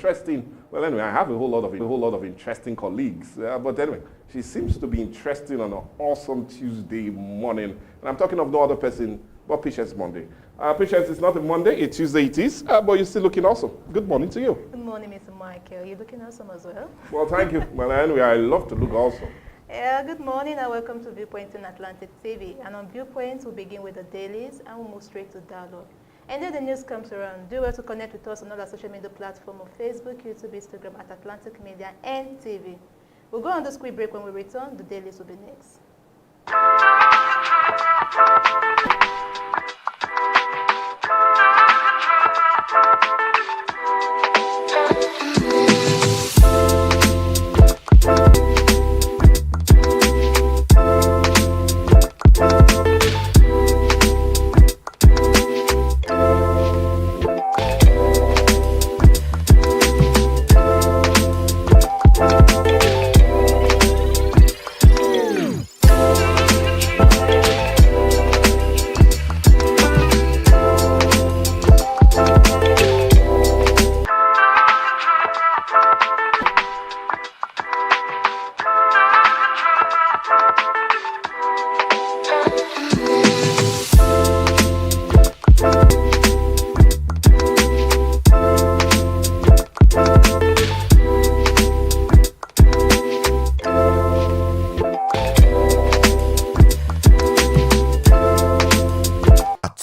interesting. Well, anyway, I have a whole lot of interesting colleagues. But anyway, she seems to be interesting on an awesome Tuesday morning. And I'm talking of no other person but Patience Monday. Patience, it's not a Monday, it's Tuesday it is, but you're still looking awesome. Good morning to you. Good morning, Mr. Michael. You're looking awesome as well. Well, thank you. Well, anyway, I love to look awesome. Good morning and welcome to Viewpoint in Atlantic TV. And on Viewpoint, we'll begin with the dailies and we'll move straight to dialogue. And then the news comes around. Do well to connect with us on all our social media platforms of Facebook, YouTube, Instagram at Atlantic Media and TV. We'll go on this quick break. When we return, the dailies will be next.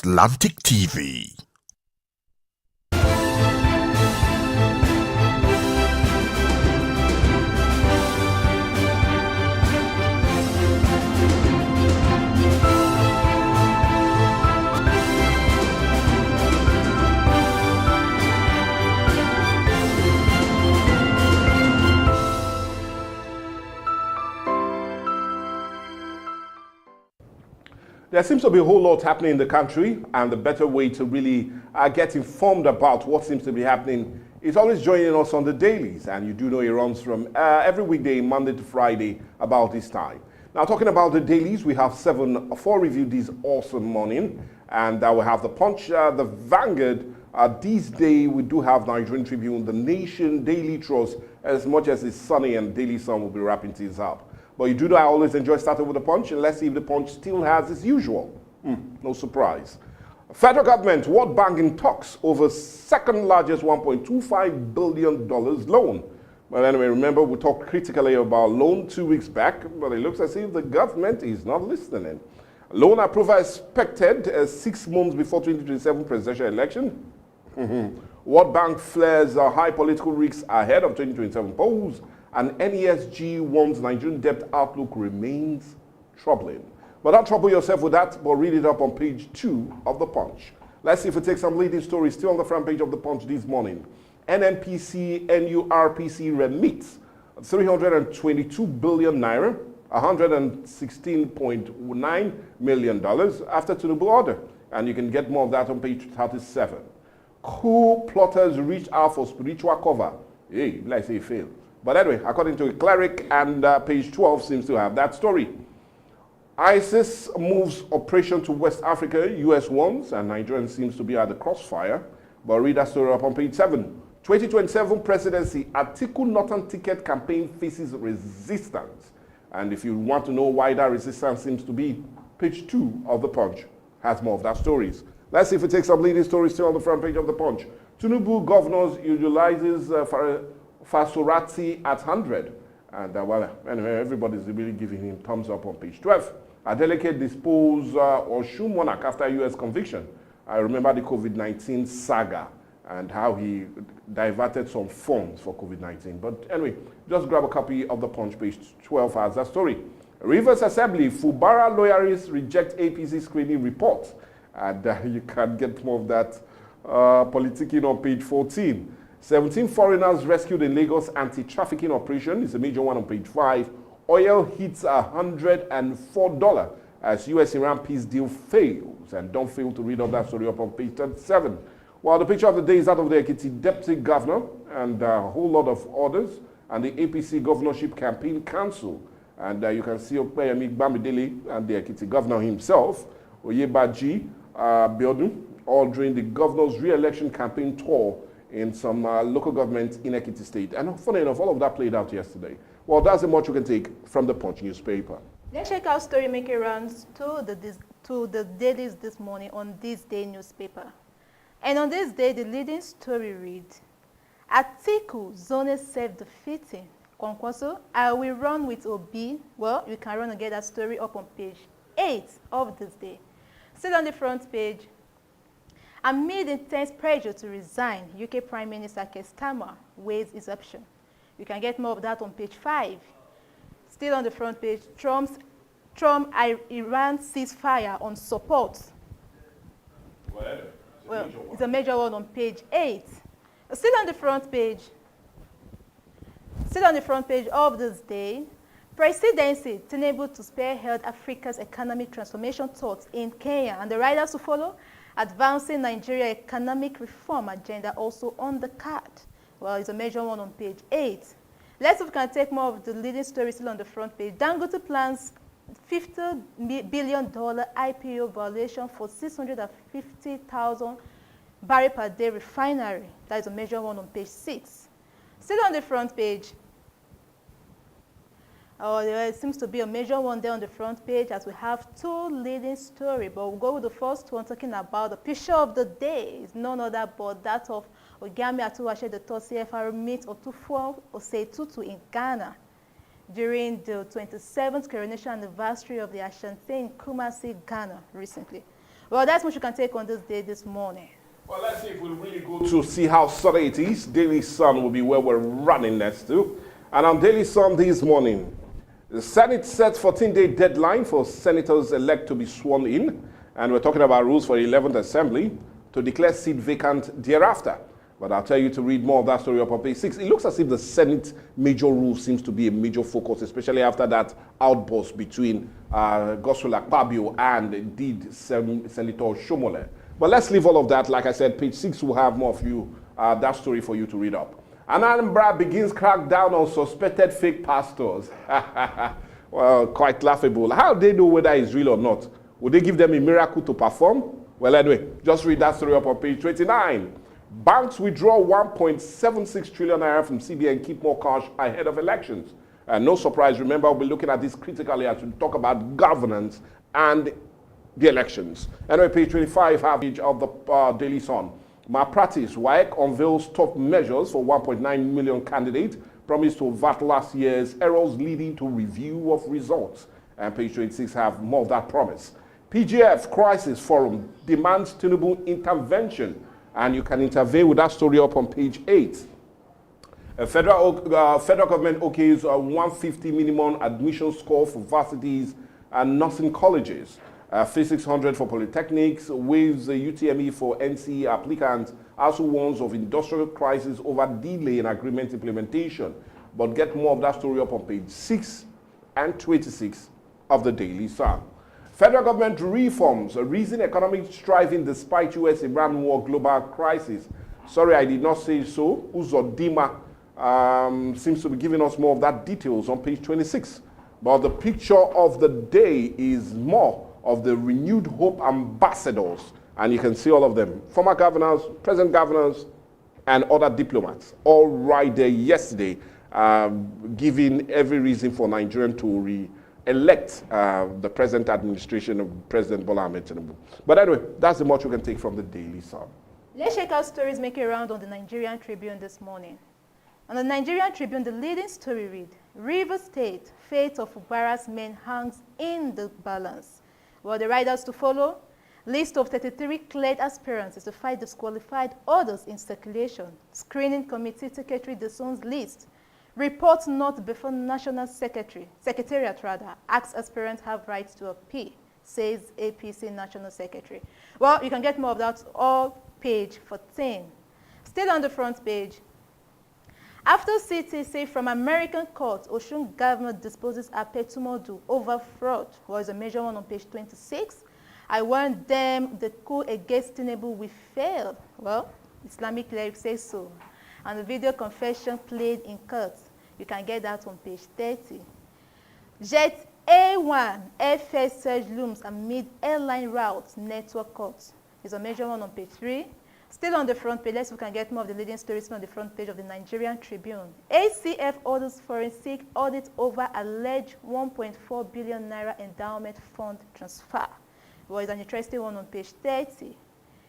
Atlantic TV. There seems to be a whole lot happening in the country, and the better way to really get informed about what seems to be happening is always joining us on the dailies. And you do know it runs from every weekday, Monday to Friday, about this time. Now, talking about the dailies, we have 4 review this awesome morning, and we have the Punch, the Vanguard. This day, we do have Nigerian Tribune, the Nation, Daily Trust. As much as it's sunny, and Daily Sun will be wrapping things up. But you do know I always enjoy starting with the Punch, and let's see if the Punch still has its usual. No surprise. Federal government, World Bank in talks over second largest $1.25 billion loan. Well, anyway, remember we talked critically about loan 2 weeks back, but it looks as if the government is not listening. Loan approval expected 6 months before 2027 presidential election. World Bank flares high political risks ahead of 2027 polls. And NESG warns Nigerian debt outlook remains troubling. But don't trouble yourself with that, but read it up on page 2 of the Punch. Let's see if we take some leading stories still on the front page of the Punch this morning. NNPC, NURPC remits 322 billion naira, $116.9 million after Tinubu order. And you can get more of that on page 37. Coup plotters reach out for spiritual cover. Hey, let's say fail. But anyway, according to a cleric, and page 12 seems to have that story. ISIS moves operation to West Africa, US ones, and Nigeria seems to be at the crossfire. But read that story up on page 7. 2027 presidency, Atiku Northern ticket campaign faces resistance. And if you want to know why that resistance seems to be, page 2 of the Punch has more of that stories. Let's see if we take some leading stories still on the front page of the Punch. Tinubu governors utilizes Fasorati at 100. And well, anyway, everybody's really giving him thumbs up on page 12. Adeleke dispose Osun monarch after US conviction. I remember the COVID-19 saga and how he diverted some funds for COVID-19. But anyway, just grab a copy of the Punch, page 12 has that story. Rivers Assembly, Fubara loyalists reject APC screening report. And you can get more of that politicking on page 14. 17 foreigners rescued in Lagos anti-trafficking operation is a major one on page 5. Oil hits $104 as US-Iran peace deal fails. And don't fail to read all that story up on page 37. While the picture of the day is that of the Ekiti Deputy Governor and a whole lot of orders and the APC Governorship Campaign Council. And you can see Opeyemi Bamidele and the Ekiti Governor himself, Oyebaji Biodun, all during the governor's re-election campaign tour in some local government in Ekiti State. And funny enough, all of that played out yesterday. Well, that's the much you can take from the Punch newspaper. Let's check out story making rounds to the dailies this morning on This Day newspaper. And on this day, the leading story reads, Atiku Zone self-defeating. Kwankwaso, I will run with Obi. Well, you can run and get that story up on page 8 of this day. Still on the front page, amid intense pressure to resign, UK Prime Minister Keir Starmer weighs his option. You can get more of that on page 5. Still on the front page, Trump-Iran ceasefire on support. Well, it's a major one on page 8. Still on the front page of this day, Presidency Tinubu to spearhead Africa's economic transformation talks in Kenya, and the riders to follow, advancing Nigeria economic reform agenda also on the card. Well, it's a major one on page 8. Let's see if we can take more of the leading stories still on the front page. Dangote plans $50 billion IPO valuation for 650,000 barrel per day refinery. That is a major one on page 6. Still on the front page, there seems to be a major one there on the front page as we have two leading stories. But we'll go with the first one talking about the picture of the day. It's none other but that of Ogami Atuwashe, the third CFR meet Otufo Osei-Tutu in Ghana during the 27th coronation anniversary of the Ashanti in Kumasi, Ghana recently. Well, that's what you can take on this day this morning. Well, let's see if we'll really go to see how sunny it is. Daily Sun will be where we're running next to. And on Daily Sun this morning, the Senate sets 14-day deadline for senators-elect to be sworn in. And we're talking about rules for the 11th Assembly to declare seat vacant thereafter. But I'll tell you to read more of that story up on page 6. It looks as if the Senate major rule seems to be a major focus, especially after that outburst between Godswill Akpabio and indeed Senator Shomole. But let's leave all of that. Like I said, page 6 will have more of you, that story for you to read up. Anambra begins crackdown on suspected fake pastors. Well, quite laughable. How do they know whether it's real or not? Would they give them a miracle to perform? Well, anyway, just read that story up on page 29. Banks withdraw 1.76 trillion naira from CBN and keep more cash ahead of elections. No surprise, remember, we'll be looking at this critically as we talk about governance and the elections. Anyway, page 25 have page of the Daily Sun. Malpractice, WAEC unveils top measures for 1.9 million candidates, promised to avert last year's errors leading to review of results. And page 26 have more of that promise. PGF Crisis Forum demands Tinubu intervention, and you can intervene with that story up on page 8. Federal government okays a 150 minimum admission score for varsities and nursing colleges. Physics 100 for polytechnics, waives the UTME for NCE applicants, also warns of industrial crisis over delay in agreement implementation. But get more of that story up on page 6 and 26 of the Daily Sun. Federal government reforms, a reason economic striving despite US-Iran war global crisis. Sorry, I did not say so. Uzodima seems to be giving us more of that details on page 26. But the picture of the day is more of the renewed hope ambassadors, and you can see all of them, former governors, present governors, and other diplomats, all right there yesterday, giving every reason for Nigeria to re-elect the present administration of President Bola Ahmed Tinubu. But anyway, that's the much we can take from the Daily Sun. Let's check out stories making round on the Nigerian Tribune this morning. On the Nigerian Tribune, the leading story read, Rivers State, fate of Ubara's men hangs in the balance. Well, the riders to follow, list of 33 cleared aspirants to fight disqualified others in circulation. Screening committee secretary disowns list. Report not before national secretariat asks aspirants have rights to appeal, says APC national secretary. Well, you can get more of that all page 14. Still on the front page, after CTC from American court, Osun governor disposes Apetumodu over fraud. Was a major one on page 26. I warned them the coup against Tinubu will fail. Well, Islamic cleric says so. And the video confession played in court. You can get that on page 30. Jet A1 airfare surge looms amid airline routes network cuts. Is a major one on page 3. Still on the front page, let's look and get more of the leading stories on the front page of the Nigerian Tribune. ACF orders forensic audit over alleged 1.4 billion naira endowment fund transfer. Well, it's an interesting one on page 30.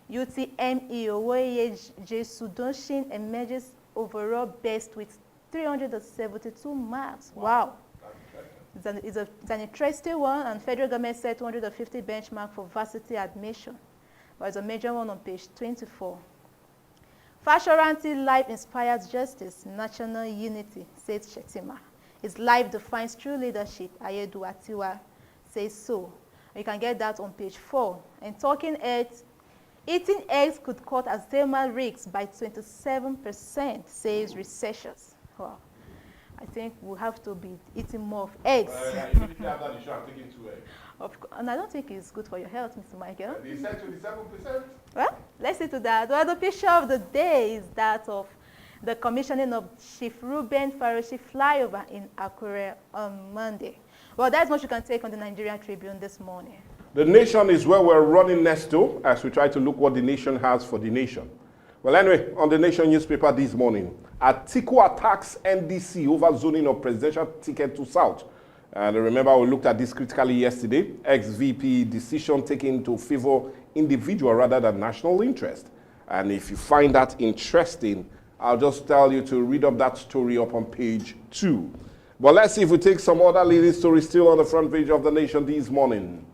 UTME Owoye Jesu Donshin emerges overall best with 372 marks. Wow. It's an interesting one, and federal government set 250 benchmark for varsity admission. Well, it's a major one on page 24. Fashoranti life inspires justice, national unity, says Shetima. His life defines true leadership, Ayedu Atiwa says so. You can get that on page 4. And talking heads, eating eggs could cut Alzheimer risks by 27%, says researchers. Wow. I think we'll have to be eating more of eggs. You immediately after the show, I'm taking 2 eggs. And I don't think it's good for your health, Mr. Michael. They said 27%? Well, let's see to that. Well, the picture of the day is that of the commissioning of Chief Ruben Faroshi flyover in Akure on Monday. Well, that's what you can take on the Nigerian Tribune this morning. The Nation is where we're running next to as we try to look what the nation has for the nation. Well, anyway, on the Nation newspaper this morning, Atiku attacks NDC over zoning of presidential ticket to South. And remember, we looked at this critically yesterday. Ex-VP decision taken to favor individual rather than national interest. And if you find that interesting, I'll just tell you to read up that story up on page 2. But let's see if we take some other leading stories still on the front page of the Nation this morning.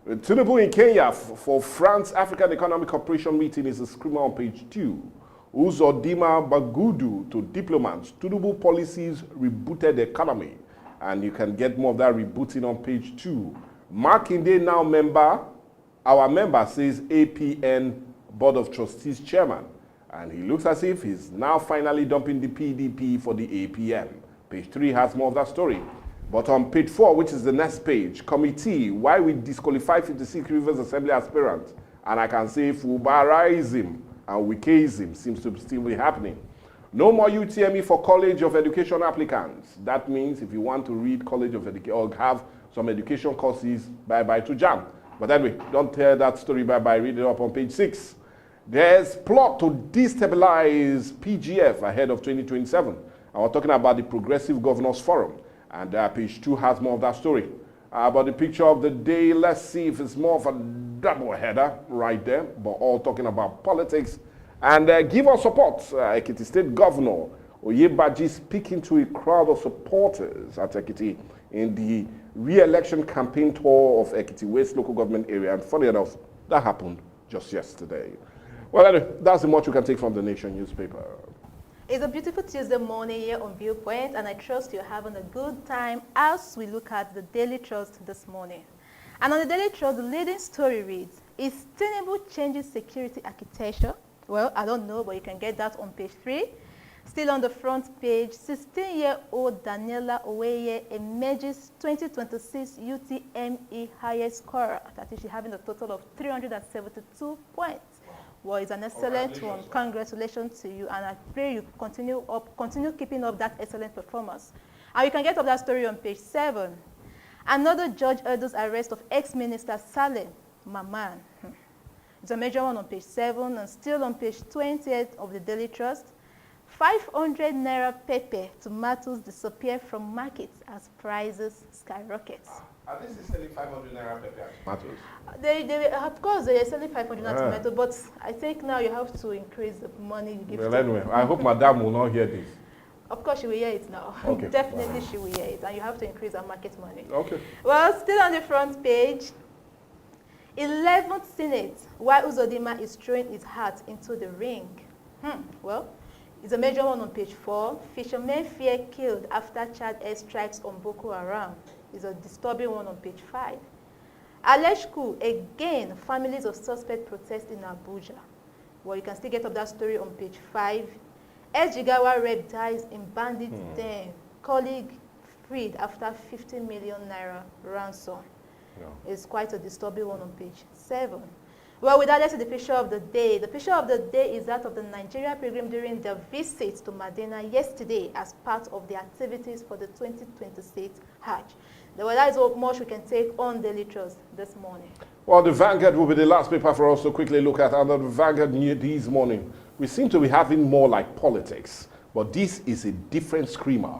Tinubu in Kenya for France African Economic Cooperation meeting is a screamer on page 2. Uzodimma Bagudu to diplomats. Tinubu policies rebooted the economy. And you can get more of that rebooting on page 2. Makinde now member, our member says APN Board of Trustees chairman. And he looks as if he's now finally dumping the PDP for the APM. Page 3 has more of that story. But on page 4, which is the next page, committee, why we disqualify 56 Rivers Assembly aspirants. And I can say Fubaraism and Wikeism seems to still be happening. No more UTME for College of Education applicants. That means if you want to read College of Education or have some education courses, bye-bye to JAM. But anyway, don't tell that story bye-bye. Read it up on page 6. There's plot to destabilize PGF ahead of 2027. And we're talking about the Progressive Governors Forum. And page 2 has more of that story. But the picture of the day, let's see if it's more of a double header right there. But all talking about politics. And give us support. Ekiti State Governor Oyebaji speaking to a crowd of supporters at Ekiti in the re-election campaign tour of Ekiti West local government area. And funny enough, that happened just yesterday. Well, anyway, that's the much you can take from the Nation newspaper. It's a beautiful Tuesday morning here on Viewpoint, and I trust you're having a good time as we look at the Daily Trust this morning. And on the Daily Trust, the leading story reads, is Tinubu changing security architecture? Well, I don't know, but you can get that on page 3. Still on the front page, 16-year-old Daniela Oweye emerges 2026 UTME highest scorer. That is, she's having a total of 372 points. Well, it's an excellent one. Congratulations to you, and I pray you continue keeping up that excellent performance. And you can get up that story on page 7. Another judge orders arrest of ex-minister Saleh Maman. It's a major one on page 7, and still on page 28 of the Daily Trust. 500 naira pepper tomatoes disappear from markets as prices skyrocket. Are they still selling 500 naira pepper tomatoes? Of course, they are selling 500 naira tomatoes, but I think now you have to increase the money you give. Well, anyway, I hope Madam will not hear this. Of course, she will hear it now. Okay. Definitely, she will hear it, and you have to increase our market money. Okay. Well, still on the front page, 11th Senate, while Uzodimma is throwing his heart into the ring. Well, it's a major one on page 4. Fishermen fear killed after Chad airstrikes on Boko Haram. It's a disturbing one on page 5. Alleged coup, again, families of suspect protest in Abuja. Well, you can still get up that story on page 5. Jigawa rep dies in bandit den. Colleague freed after 50 million naira ransom. No. It's quite a disturbing one on page 7. Well, with that, let's see the picture of the day. The picture of the day is that of the Nigeria pilgrim during their visit to Medina yesterday as part of the activities for the 2026 Hajj. Well, that is what much we can take on Daily Trust this morning. Well, the Vanguard will be the last paper for us to quickly look at. Under the Vanguard news this morning, we seem to be having more like politics, but this is a different screamer.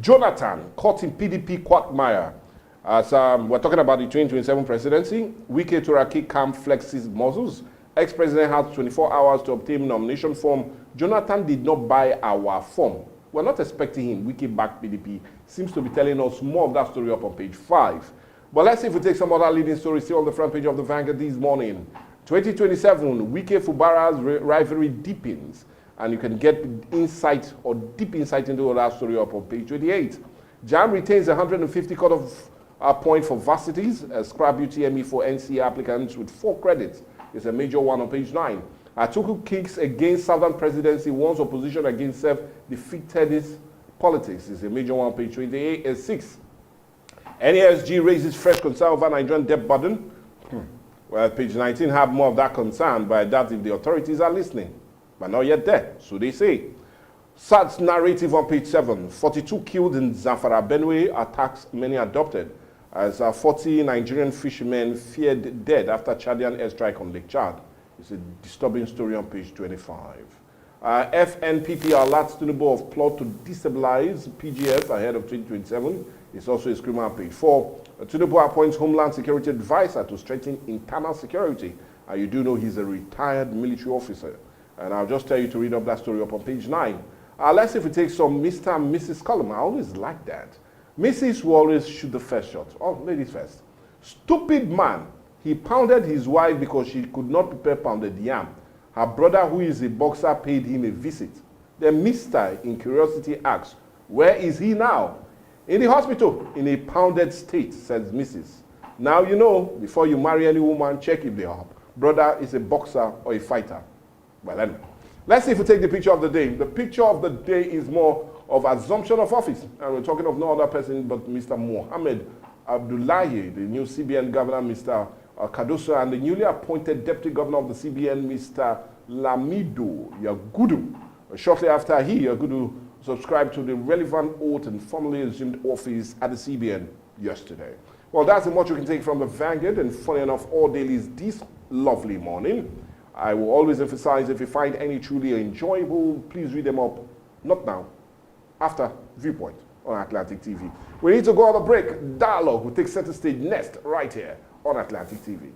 Jonathan caught in PDP quagmire. As we're talking about the 2027 presidency, Wike Turaki camp flexes muscles. Ex-president had 24 hours to obtain nomination form. Jonathan did not buy our form. We're not expecting him. Wike back PDP seems to be telling us more of that story up on page 5. But let's see if we take some other leading stories still on the front page of the Vanguard this morning. 2027, Wike Fubara's rivalry deepens. And you can get insight or deep insight into that story up on page 28. JAM retains 150 cut-off point for varsities. Scrap UTME for NC applicants with 4 credits. It's a major one on page 9. Atuku kicks against Southern presidency, warns opposition against self-defeated politics. It's a major one on page 28 and 6. NASG raises fresh concern over Nigerian debt burden. Well, page 19 have more of that concern, but I doubt if the authorities are listening. But not yet there, so they say. SAT's narrative on page 7. 42 killed in Zamfara, Benue, attacks many adopted. As 40 Nigerian fishermen feared dead after Chadian airstrike on Lake Chad. It's a disturbing story on page 25. FNPP alerts Tinubu of plot to destabilize PGF ahead of 2027. It's also a screamer on page 4. Tinubu appoints Homeland Security Advisor to strengthen internal security. You do know he's a retired military officer. And I'll just tell you to read up that story up on page 9. Let's see if we take some Mr. and Mrs. column. I always like that. Mrs. will always shoot the first shot. Oh, ladies first. Stupid man. He pounded his wife because she could not prepare pounded yam. Her brother, who is a boxer, paid him a visit. Then Mr. in curiosity asks, where is he now? In the hospital, in a pounded state, says Mrs. Now you know, before you marry any woman, check if their brother is a boxer or a fighter. Well, anyway, let's see if we take the picture of the day. The picture of the day is more of assumption of office. And we're talking of no other person but Mr. Mohammed Abdullahi, the new CBN governor, Mr. Cardoso, and the newly appointed deputy governor of the CBN, Mr. Lamido Yagudu. Shortly after Yagudu subscribed to the relevant oath and formally assumed office at the CBN yesterday. Well, that's much you can take from the Vanguard, and funny enough, all dailies this lovely morning. I will always emphasize, if you find any truly enjoyable, please read them up, not now, after Viewpoint on Atlantic TV. We need to go on a break. Dialogue will take center stage next, right here on Atlantic TV.